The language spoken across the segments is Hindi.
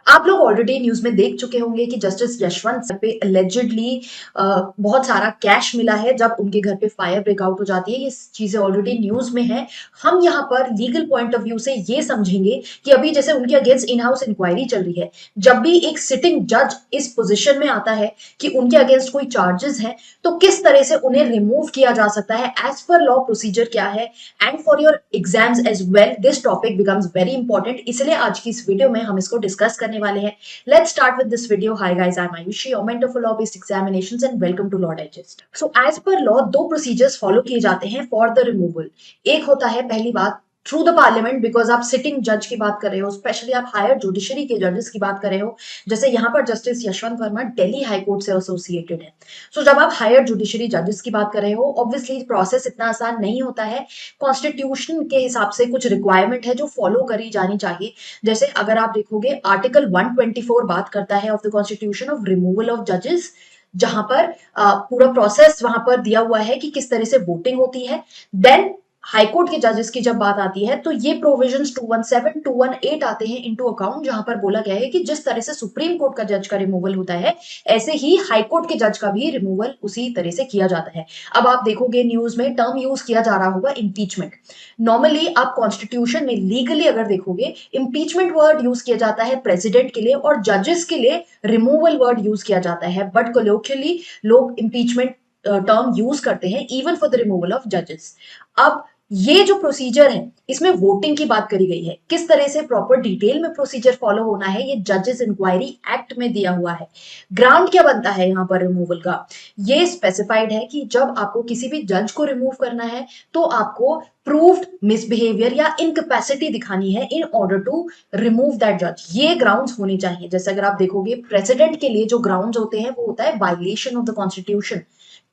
आप लोग ऑलरेडी न्यूज में देख चुके होंगे कि जस्टिस यशवंत सर पे अलेजिडली बहुत सारा कैश मिला है जब उनके घर पे फायर ब्रेकआउट हो जाती है। ये चीजें ऑलरेडी न्यूज में है। हम यहाँ पर लीगल पॉइंट ऑफ व्यू से ये समझेंगे कि अभी जैसे उनके अगेंस्ट इन हाउस इंक्वायरी चल रही है, जब भी एक सिटिंग जज इस पोजिशन में आता है कि उनके अगेंस्ट कोई चार्जेस है तो किस तरह से उन्हें रिमूव किया जा सकता है, एज पर लॉ प्रोसीजर क्या है। And for your exams as well this topic becomes very important, इसलिए आज की इस वीडियो में हम इसको डिस्कस करने वाले हैं। Let's start with this video. Hi guys, I'm Ayushi, your mentor for law-based examinations and welcome to Law Digest. So as per law, दो procedures follow किए जाते हैं for the removal. एक होता है पहली बात थ्रू द पार्लियामेंट, बिकॉज आप सिटिंग जज की बात कर रहे हो, स्पेशली आप हायर जुडिशरी के जजेस की बात कर रहे हो। जैसे यहाँ पर जस्टिस यशवंत वर्मा दिल्ली हाईकोर्ट से एसोसिएटेड है। सो जब आप हायर जुडिशरी जजेस की बात कर रहे हो, ऑब्वियसली प्रोसेस इतना आसान नहीं होता है। कॉन्स्टिट्यूशन के हिसाब से कुछ रिक्वायरमेंट है जो फॉलो करी जानी चाहिए। जैसे अगर आप देखोगे आर्टिकल 124 बात करता है of the constitution of removal of जजेस, जहां पर पूरा प्रोसेस वहां पर दिया हुआ है कि किस तरह से वोटिंग होती है। देन हाईकोर्ट के जजेस की जब बात आती है तो ये प्रोविजंस 217 218 आते हैं इनटू अकाउंट, जहां पर बोला गया है कि जिस तरह से सुप्रीम कोर्ट का जज का रिमूवल होता है ऐसे ही हाईकोर्ट के जज का भी रिमूवल उसी तरह से किया जाता है। अब आप देखोगे न्यूज में टर्म यूज किया जा रहा होगा इम्पीचमेंट। नॉर्मली आप कॉन्स्टिट्यूशन में लीगली अगर देखोगे इम्पीचमेंट वर्ड यूज किया जाता है प्रेसिडेंट के लिए और जजेस के लिए रिमूवल वर्ड यूज किया जाता है, बट कोलोक्वियली लोग इम्पीचमेंट टर्म यूज करते हैं even for the removal of जजेस। अब ये जो प्रोसीजर है इसमें वोटिंग की बात करी गई है, किस तरह से प्रॉपर डिटेल में प्रोसीजर फॉलो होना है ये जजेस इंक्वायरी एक्ट में दिया हुआ है। ग्राउंड क्या बनता है यहाँ पर रिमूवल का, ये स्पेसिफाइड है कि जब आपको किसी भी जज को रिमूव करना है तो आपको प्रूव्ड मिसबिहेवियर या इनकैपेसिटी दिखानी है in order to remove that जज। ये ग्राउंड्स होने चाहिए। जैसे अगर आप देखोगे प्रेसिडेंट के लिए जो ग्राउंड्स होते हैं वो होता है वायलेशन ऑफ द कॉन्स्टिट्यूशन,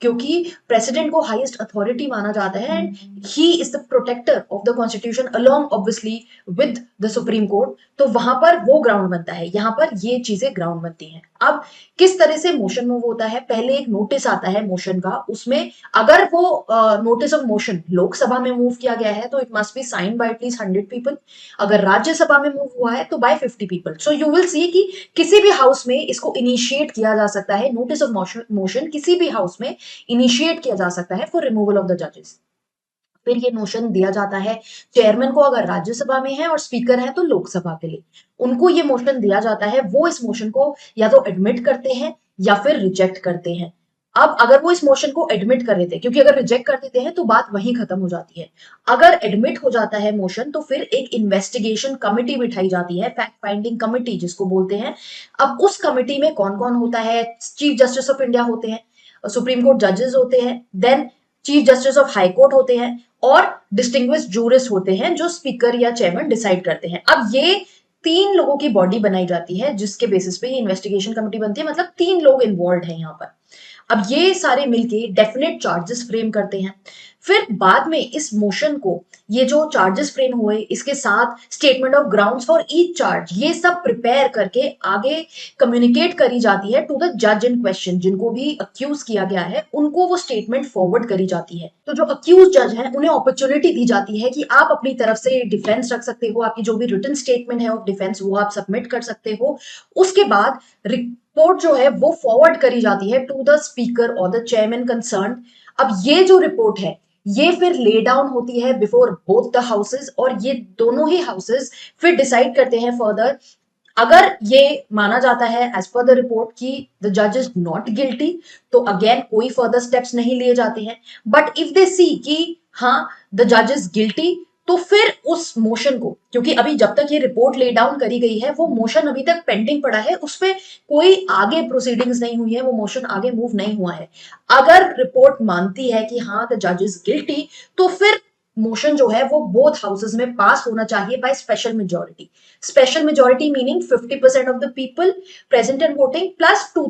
क्योंकि प्रेसिडेंट को हाईएस्ट अथॉरिटी माना जाता है and he is the protector of the constitution along obviously with the supreme court. तो वहां पर वो ग्राउंड बनता है, यहां पर ये चीजें ग्राउंड बनती हैं। अब किस तरह से मोशन मूव होता है, पहले एक नोटिस आता है मोशन का, उसमें अगर वो नोटिस ऑफ मोशन लोकसभा में मूव किया गया है तो it must be sign by at least 100 people. अगर राज्यसभा में मूव हुआ है तो by 50 people. So you will see कि किसी भी हाउस में इसको इनिशिएट किया जा सकता है, नोटिस ऑफ मोशन किसी भी हाउस में इनिशिएट किया जा सकता है फॉर रिमूवल ऑफ द जजेस। फिर ये नोशन दिया जाता है चेयरमैन को अगर राज्यसभा में है और स्पीकर है तो लोकसभा के लिए, उनको ये मोशन दिया जाता है। वो इस मोशन को या तो एडमिट करते हैं या फिर रिजेक्ट करते हैं। अब अगर वो इस मोशन को एडमिट कर देते हैं, क्योंकि अगर रिजेक्ट कर देते हैं तो बात वहीं खत्म हो जाती है। अगर एडमिट हो जाता है मोशन तो फिर एक इन्वेस्टिगेशन कमिटी बिठाई जाती है, फैक्ट फाइंडिंग कमिटी जिसको बोलते हैं। अब उस कमिटी में कौन कौन होता है, चीफ जस्टिस ऑफ इंडिया होते हैं, सुप्रीम कोर्ट जजेस होते हैं, then chief justice of high court होते हैं और डिस्टिंग्विश्ड जूरिस्ट होते हैं जो स्पीकर या चेयरमैन डिसाइड करते हैं। अब ये 3 लोगों की बॉडी बनाई जाती है जिसके बेसिस पे ये इन्वेस्टिगेशन कमेटी बनती है, मतलब 3 लोग इन्वॉल्व हैं यहाँ पर। अब ये सारे मिलके डेफिनेट चार्जेस फ्रेम करते हैं। फिर बाद में इस मोशन को, ये जो चार्जेस फ्रेम हुए इसके साथ statement of grounds for each charge, ये सब प्रिपेयर करके आगे कम्युनिकेट करी जाती है टू द जज इन क्वेश्चन। जिनको भी अक्यूज किया गया है उनको वो स्टेटमेंट फॉरवर्ड करी जाती है। तो जो अक्यूज जज है उन्हें अपॉर्चुनिटी दी जाती है कि आप अपनी तरफ से डिफेंस रख सकते हो, आपकी जो भी रिटन स्टेटमेंट है ऑफ डिफेंस वो आप सबमिट कर सकते हो। उसके बाद रिपोर्ट जो है वो फॉरवर्ड करी जाती है टू द स्पीकर और द चेयरमैन कंसर्न। अब ये जो रिपोर्ट है ये फिर ले डाउन होती है बिफोर बोथ द हाउसेस और ये दोनों ही हाउसेस फिर डिसाइड करते हैं फर्दर। अगर ये माना जाता है एज पर द रिपोर्ट कि द जज इज नॉट गिल्टी तो अगेन कोई फर्दर स्टेप्स नहीं लिए जाते हैं। बट इफ दे सी कि हाँ द जज इज गिल्टी तो फिर उस मोशन को, क्योंकि अभी जब तक ये रिपोर्ट ले डाउन करी गई है वो मोशन अभी तक पेंडिंग पड़ा है, उसपे कोई आगे प्रोसीडिंग्स नहीं हुई है, वो मोशन आगे मूव नहीं हुआ है। अगर रिपोर्ट मानती है कि हाँ द जज इज गिल्टी तो फिर मोशन जो है वो बोथ हाउसेस में पास होना चाहिए by special majority. Special majority meaning 50% of the people present and voting plus two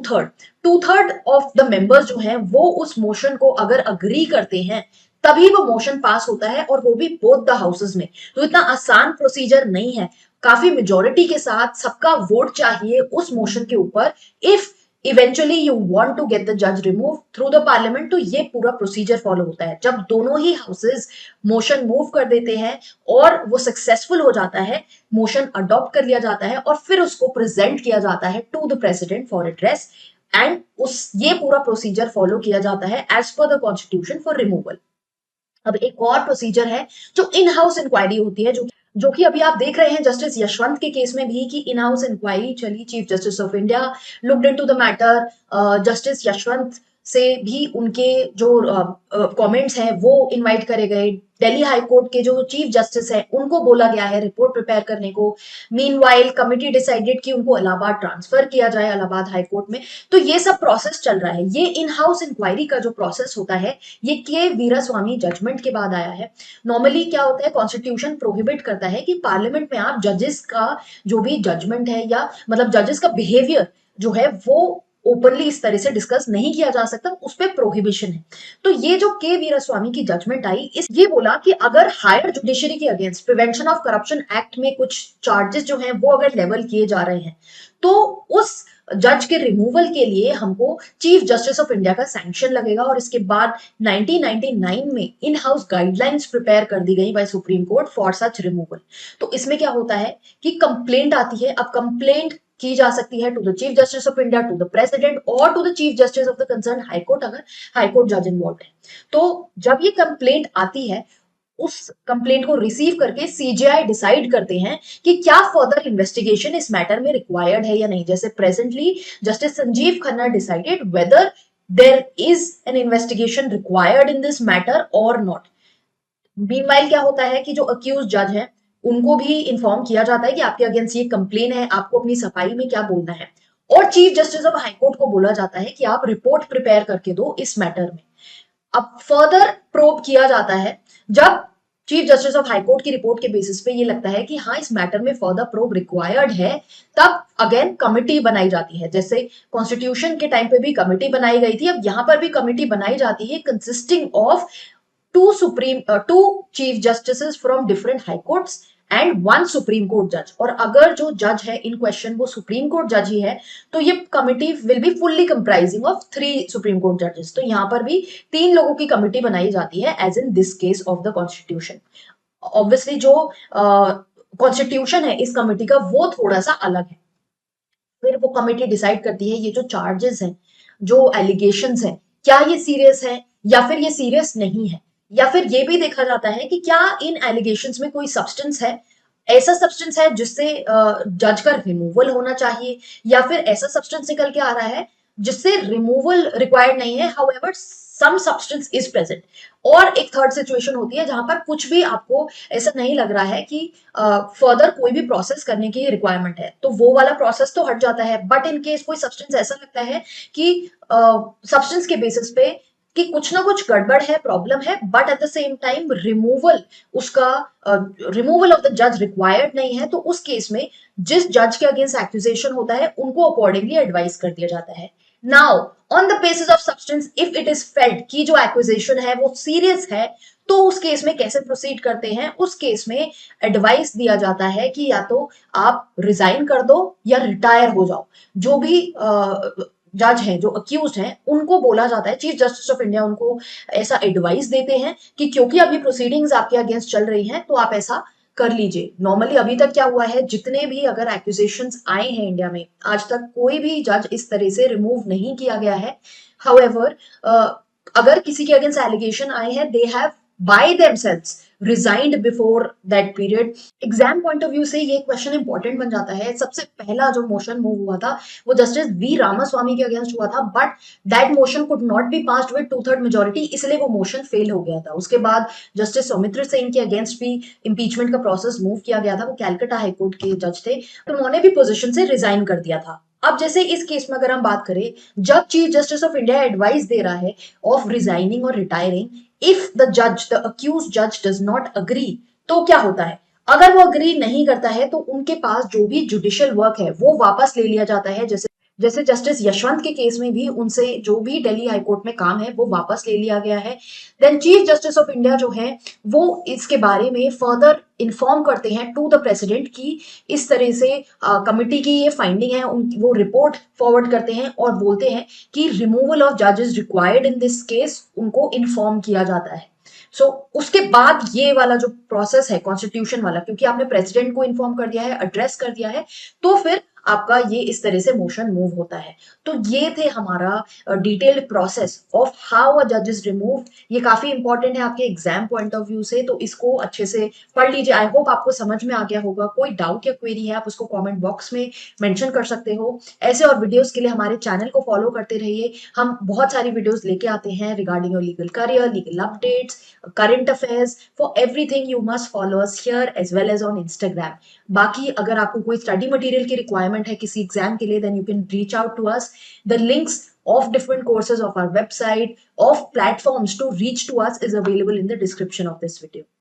third of the members जो हैं वो उस मोशन को अगर अग्री करते हैं तभी वो मोशन पास होता है, और वो भी बोथ द हाउसेस में। तो इतना आसान प्रोसीजर नहीं है, काफी मेजोरिटी के साथ सबका वोट चाहिए उस मोशन के ऊपर if eventually you want to get the जज रिमूव थ्रू द पार्लियामेंट, तो ये पूरा प्रोसीजर फॉलो होता है। जब दोनों ही हाउसेज मोशन मूव कर देते हैं और वो सक्सेसफुल हो जाता है, मोशन अडॉप्ट कर लिया जाता है और फिर उसको प्रेजेंट किया जाता है to the president for address, and उस ये पूरा प्रोसीजर फॉलो किया जाता है as per the constitution for removal. अब एक और प्रोसीजर है जो इन हाउस इंक्वायरी होती है, जो कि अभी आप देख रहे हैं जस्टिस यशवंत के केस में भी कि इन हाउस इंक्वायरी चली। Chief justice of India looked into the matter. Justice Yashwant से भी उनके जो कमेंट्स हैं वो इनवाइट करे गए। दिल्ली हाई कोर्ट के जो चीफ जस्टिस हैं उनको बोला गया है रिपोर्ट प्रिपेयर करने को। मीनवाइल कमिटी डिसाइडेड कि उनको इलाहाबाद ट्रांसफर किया जाए, इलाहाबाद हाई कोर्ट में। तो ये सब प्रोसेस चल रहा है। ये इन हाउस इंक्वायरी का जो प्रोसेस होता है ये के वीरास्वामी जजमेंट के बाद आया है। नॉर्मली क्या होता है, कॉन्स्टिट्यूशन प्रोहिबिट करता है कि पार्लियामेंट में आप जजेस का जो भी जजमेंट है या मतलब जजेस का बिहेवियर जो है वो ओपनली इस तरह से डिस्कस नहीं किया जा सकता, उस पर प्रोहिबिशन है। तो ये जो के वीरास्वामी की जजमेंट आई, इस ये बोला कि अगर हायर जुडिशरी के against prevention of corruption act में कुछ चार्जेस जो हैं वो अगर लेवल किए जा रहे हैं तो उस जज के रिमूवल के लिए हमको चीफ जस्टिस ऑफ इंडिया का सैंक्शन लगेगा। और इसके बाद 1999 में इन हाउस गाइडलाइंस प्रिपेयर कर दी गई by supreme court for such removal. तो इसमें क्या होता है कि कंप्लेंट आती है। अब कंप्लेंट की जा सकती है to the chief justice of India, to the president और to the chief justice of the concern high court, अगर हाईकोर्ट जज इन्वॉल्व है। तो जब ये कंप्लेंट आती है, उस कंप्लेंट को रिसीव करके सीजेआई डिसाइड करते हैं कि क्या फर्दर इन्वेस्टिगेशन इस मैटर में रिक्वायर्ड है या नहीं। जैसे presently justice Sanjiv Khanna decided whether there is an investigation required in this matter और नॉट। मीनवाइल क्या होता है कि जो अक्यूज जज है उनको भी इन्फॉर्म किया जाता है कि आपके अगेंस्ट ये कंप्लेन है, आपको अपनी सफाई में क्या बोलना है। और चीफ जस्टिस ऑफ हाईकोर्ट को बोला जाता है कि आप रिपोर्ट प्रिपेयर करके दो इस मैटर में। अब फर्दर प्रोब किया जाता है जब चीफ जस्टिस ऑफ हाईकोर्ट की रिपोर्ट के बेसिस पे ये लगता है कि हाँ इस मैटर में फर्दर प्रोब रिक्वायर्ड है, तब अगेन कमिटी बनाई जाती है। जैसे कॉन्स्टिट्यूशन के टाइम पे भी कमिटी बनाई गई थी, अब यहां पर भी कमिटी बनाई जाती है consisting of two chief justices from different high courts and one supreme court judge। और अगर जो जज है इन क्वेश्चन वो सुप्रीम कोर्ट जज ही है तो ये committee will be fully comprising of 3 supreme court जजेस। तो यहाँ पर भी 3 लोगों की कमिटी बनाई जाती है as in this case of the constitution. Obviously जो कॉन्स्टिट्यूशन है इस कमिटी का वो थोड़ा सा अलग है। फिर वो कमिटी डिसाइड करती है ये जो चार्जेस हैं, जो एलिगेशंस हैं, क्या ये सीरियस है या फिर ये सीरियस नहीं है। या फिर ये भी देखा जाता है कि क्या इन एलिगेशंस में कोई सब्सटेंस है, ऐसा सब्सटेंस है जिससे जज का रिमूवल होना चाहिए, या फिर ऐसा सब्सटेंस निकल के आ रहा है जिससे रिमूवल रिक्वायर्ड नहीं है, however some substance is present. और एक थर्ड सिचुएशन होती है जहां पर कुछ भी आपको ऐसा नहीं लग रहा है कि फर्दर कोई भी प्रोसेस करने की रिक्वायरमेंट है, तो वो वाला प्रोसेस तो हट जाता है। बट इन केस कोई सब्सटेंस ऐसा लगता है कि सब्सटेंस के बेसिस पे कि कुछ ना कुछ गड़बड़ है, प्रॉब्लम है, but at the same time removal उसका रिमूवल ऑफ द जज रिक्वायर्ड नहीं है, तो उस केस में जिस जज के अगेंस्ट एक्यूजेशन होता है उनको अकॉर्डिंगली एडवाइस कर दिया जाता है। Now on the basis of substance if it is failed कि जो एक्विजिशन है वो सीरियस है, तो उस केस में कैसे प्रोसीड करते हैं। उस केस में एडवाइस दिया जाता है कि या तो आप रिजाइन कर दो या रिटायर हो जाओ। जो भी जज हैं जो अक्यूज हैं उनको बोला जाता है, चीफ जस्टिस ऑफ इंडिया उनको ऐसा एडवाइस देते हैं कि क्योंकि अभी प्रोसीडिंग्स आपके अगेंस्ट चल रही हैं तो आप ऐसा कर लीजिए। नॉर्मली अभी तक क्या हुआ है, जितने भी अगर एक्यूजेशंस आए हैं इंडिया में, आज तक कोई भी जज इस तरह से रिमूव नहीं किया गया है। हाउएवर अगर किसी के अगेंस्ट एलिगेशन आए हैं, they have by themselves resigned before that period. Exam point of view से ये क्वेश्चन इंपॉर्टेंट बन जाता है। सबसे पहला जो मोशन मूव हुआ था वो जस्टिस वी रामास्वामी के अगेंस्ट हुआ था, but that motion could not be passed with 2/3 majority, इसलिए वो मोशन फेल हो गया था। उसके बाद जस्टिस सौमित्र सेन के अगेंस्ट भी इंपीचमेंट का प्रोसेस मूव किया गया था। वो कैलकाटा हाईकोर्ट के जज थे, तो उन्होंने भी पोजिशन से रिजाइन कर दिया था। अब जैसे इस केस में अगर हम बात करें, जब chief justice of India advice दे रहा है ऑफ रिजाइनिंग और रिटायरिंग, इफ द जज द अक्यूज जज डज नॉट अग्री, तो क्या होता है, अगर वो अग्री नहीं करता है तो उनके पास जो भी जुडिशियल वर्क है वो वापस ले लिया जाता है। जैसे जैसे जस्टिस यशवंत के केस में भी उनसे जो भी दिल्ली हाईकोर्ट में काम है वो वापस ले लिया गया है। Then chief justice of India जो है वो इसके बारे में फर्दर इन्फॉर्म करते हैं टू द प्रेसिडेंट की इस तरह से कमिटी की ये फाइंडिंग है, वो रिपोर्ट फॉरवर्ड करते हैं और बोलते हैं कि रिमूवल ऑफ जजेस रिक्वायर्ड इन दिस केस उनको इन्फॉर्म किया जाता है। उसके बाद ये वाला जो प्रोसेस है कॉन्स्टिट्यूशन वाला, क्योंकि आपने प्रेसिडेंट को इन्फॉर्म कर दिया है, एड्रेस कर दिया है, तो फिर आपका ये इस तरह से मोशन मूव होता है। तो ये थे हमारा detailed process of how a जज इज रिमूव। ये काफी इंपॉर्टेंट है आपके एग्जाम पॉइंट ऑफ व्यू से, तो इसको अच्छे से पढ़ लीजिए। आई होप आपको समझ में आ गया होगा। कोई डाउट या क्वेरी है आप उसको कमेंट बॉक्स में मेंशन कर सकते हो। ऐसे और वीडियोस के लिए हमारे चैनल को फॉलो करते रहिए। हम बहुत सारी वीडियोस लेके आते हैं regarding your legal career, legal updates, current affairs. For everything you must follow us here as well as on Instagram. बाकी अगर आपको कोई स्टडी मटेरियल की रिक्वायरमेंट है किसी एग्जाम के लिए, then you can reach out to us. The links of different courses of our website, of platforms to reach to us is available in the description of this video.